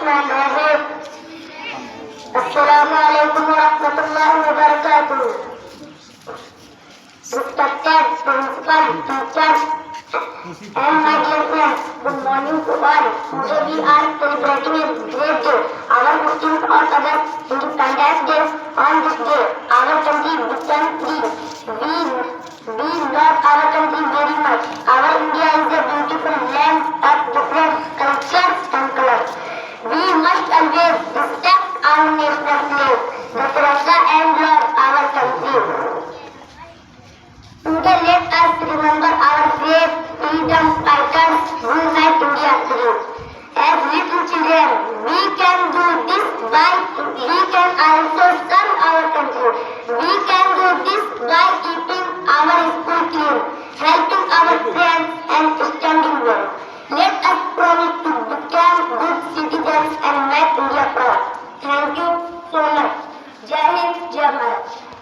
Bismillahirrahmanirrahim. Assalamualaikum warahmatullahi wabarakatuh. Respected principal, teachers, and my dear friends, good morning to all. Today we are celebrating a great day. Our Muslims or others Independence Day. On this day, our country became free. We love our country very much. Our India is a beautiful land of different cultures and colors. We must always respect our national flag, the Tiranga, and love our country. Today let us remember our brave freedom fighters who made India free. As little children, we can do this we can also serve our country. We can do this by keeping our school clean, helping our friends and standing well. Let us promise to become good citizens and make India proud. Thank you so much. Jai Hind, Jai Bharat.